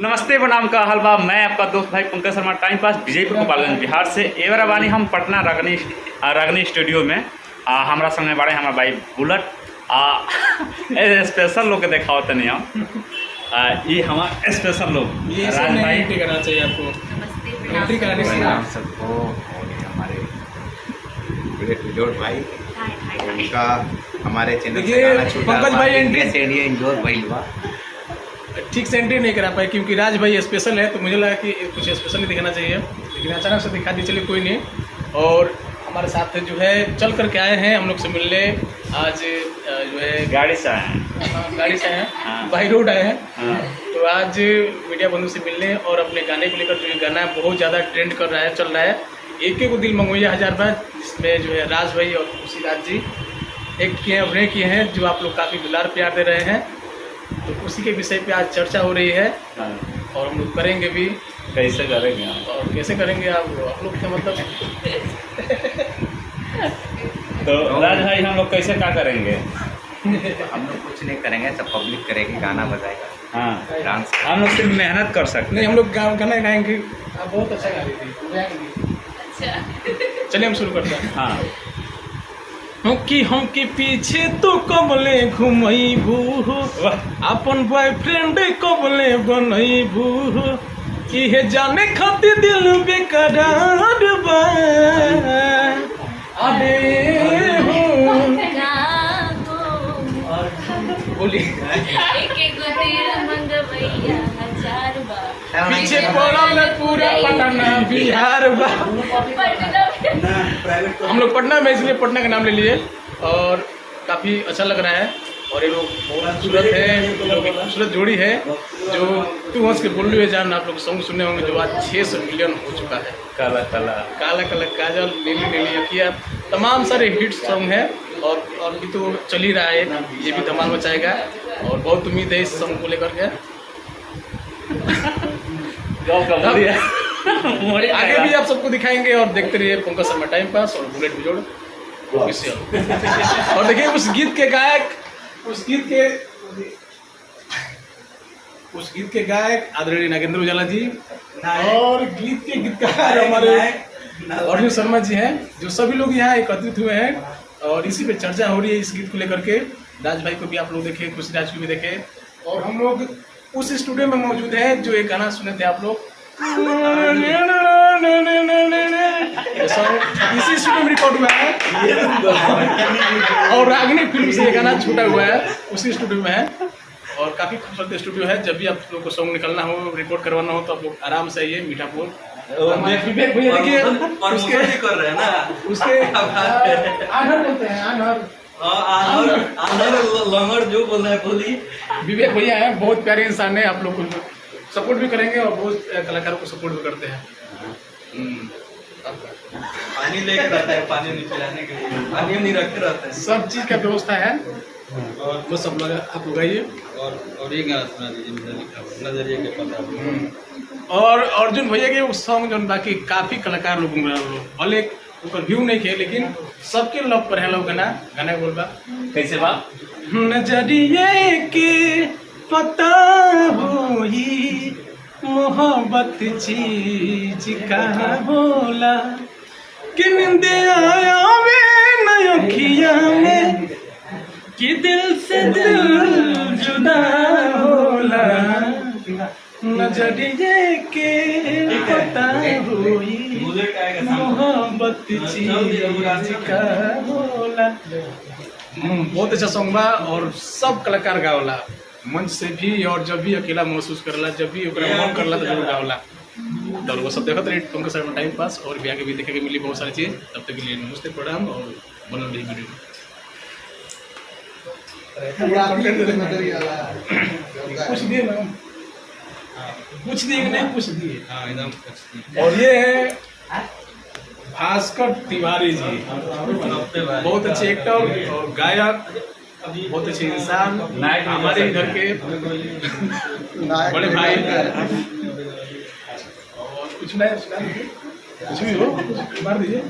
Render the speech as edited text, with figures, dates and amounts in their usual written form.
नमस्ते बनाम का हलवा। मैं आपका दोस्त भाई पंकज शर्मा, टाइम पास विजयपुर गोपालगंज बिहार से। एवरा बानी हम पटना रागनी स्टूडियो में। हमारा संगे बाड़े हमारा भाई बुलेट स्पेशल लोग के देखा होते नहीं हम। ये हमारा स्पेशल लोग ये राज भाई एंट्री करना चाहिए आपको। एंट्री कराने से हम सबको और ये हमारे बुलेट विजोड़ भाई उनका हमारे चैनल से देखिए, गाना छूटा पंकज भाई एंट्री से इंडिया इंजोर भाई हुआ ठीक से एंट्री नहीं करा पाए क्योंकि राज भाई स्पेशल है, तो मुझे लगा कि कुछ स्पेशल नहीं दिखाना चाहिए, लेकिन अचानक से दिखा दी। चलिए कोई नहीं। और हमारे साथ जो है चल करके आए हैं हम लोग से मिलने। आज जो है गाड़ी से आए हैं। गाड़ी से आए हैं, हाँ। बाई रोड आए हैं। हाँ। तो आज मीडिया बंधु से मिलने और अपने गाने को लेकर, जो ये गाना बहुत ज़्यादा ट्रेंड कर रहा है, चल रहा है, एक को दिल मंगोइया 1000 बार, जिसमें जो है राज भाई और खुशीराज जी एक किए अभिनय किए हैं, जो आप लोग काफ़ी दुलार प्यार दे रहे हैं। तो उसी के विषय पे आज चर्चा हो रही है और हम लोग करेंगे भी। कैसे करेंगे आप? और कैसे करेंगे आप लोग क्या मतलब तो राज भाई हम लोग कैसे क्या करेंगे? हम लोग कुछ नहीं करेंगे, सब पब्लिक करेगी, गाना बजाएगा, हाँ, डांस। हम लोग सिर्फ मेहनत कर सकते नहीं, हैं। हम लोग गाना गाएंगे। आप बहुत अच्छा गा रही थी। चलिए हम शुरू करते हैं। हाँ, हम के पीछे तो कबले घुमैबू, अपन बॉयफ्रेंड कबले बनैबू, इहे जाने खातिर दिल बेकरार बा। अरे हो बोलिए, पीछे पड़ल पूरा पटना बिहार बा। हम लोग पटना में, इसलिए पटना का नाम ले लिए और काफ़ी अच्छा लग रहा है। और ये लोग बहुत खूबसूरत है, लोग एक खूबसूरत जोड़ी है। जो तू हंस के बोल रही है जान, आप लोग सॉन्ग सुने होंगे जो आज 600 मिलियन हो चुका है। काला काला काला काला काजल, नीली नीली अखियाँ, तमाम सारे हिट सॉन्ग हैं। और भी तो चल ही रहा है, ये भी धमाल मचाएगा और बहुत उम्मीद है इस सॉन्ग को लेकर के। आगे भी आप सबको दिखाएंगे और देखते रहिए पंकज शर्मा टाइम पास और बुलेट विजोड़ ऑफिशियल। और देखिए उस गीत के गायक आदरणीय नागेंद्र उजाला जी और गीत के गीतकार हमारे अर्जुन शर्मा जी हैं, जो सभी लोग यहाँ एकत्रित हुए हैं और इसी पे चर्चा हो रही है इस गीत को लेकर के। राज भाई को भी आप लोग देखे, खुशीराज को भी देखे और हम लोग उस स्टूडियो में मौजूद है जो एक गाना सुने थे आप लोग। इसी स्टूडियो में रिकॉर्ड हुआ है और रागनी फिल्म से ये गाना छूटा हुआ है, उसी स्टूडियो में है और काफ़ी खूबसूरत स्टूडियो है। जब भी आप लोग को सॉन्ग निकलना हो, रिकॉर्ड करवाना हो, तो आप लोग आराम से आइए मीठापुर। विवेक भैया देखिए उसके कर रहे हैं ना, उसके आनर बोलते हैं, आनर लंगर जो बोल रहा है बोली। विवेक भैया है, बहुत प्यारे इंसान है, आप लोग को सपोर्ट भी करेंगे और बहुत कलाकारों को सपोर्ट भी करते हैं। पानी लेके रहता है, पानी नहीं पिलाने के लिए पानी नहीं रखे रहता है, सब चीज़ का व्यवस्था है और बस सब लोग आप लोग आइए। और ये गाना सुना दीजिए नजरिए के पता। और अर्जुन भैया के उस सॉन्ग जो बाकी काफ़ी कलाकार लोग भले ऊपर व्यू नहीं किए, लेकिन सबके लव पर है लोग गाना बोलबा कैसे बा? नजरिए के पता होई मोहब्बत चीज का होला, कि नींद आया में नयखिया में, कि दिल से दिल जुदा होला, नजरिए के पता होई मोहब्बत चीज का होला। बहुत अच्छा सॉन्ग बा और सब कलाकार गावला, मंच से भी और जब भी अकेला महसूस करला, जब भी मन करला तो जरूर गावला। तो वो सब देखते रहे पंकज शर्मा टाइम पास और भी आगे भी देखे के मिली बहुत सारी चीज़। तब तक के लिए नमस्ते, प्रणाम और बनल रही वीडियो। कुछ दिए ना, कुछ दिए नहीं, कुछ दिए। हाँ एकदम। और ये है भास्कर तिवारी जी, बहुत अच्छे एक्टर और गायक, बहुत अच्छे इंसान, हमारे इधर के बड़े भाई। और कुछ नहीं सुना दीजिए, कुछ भी हो मार दीजिए।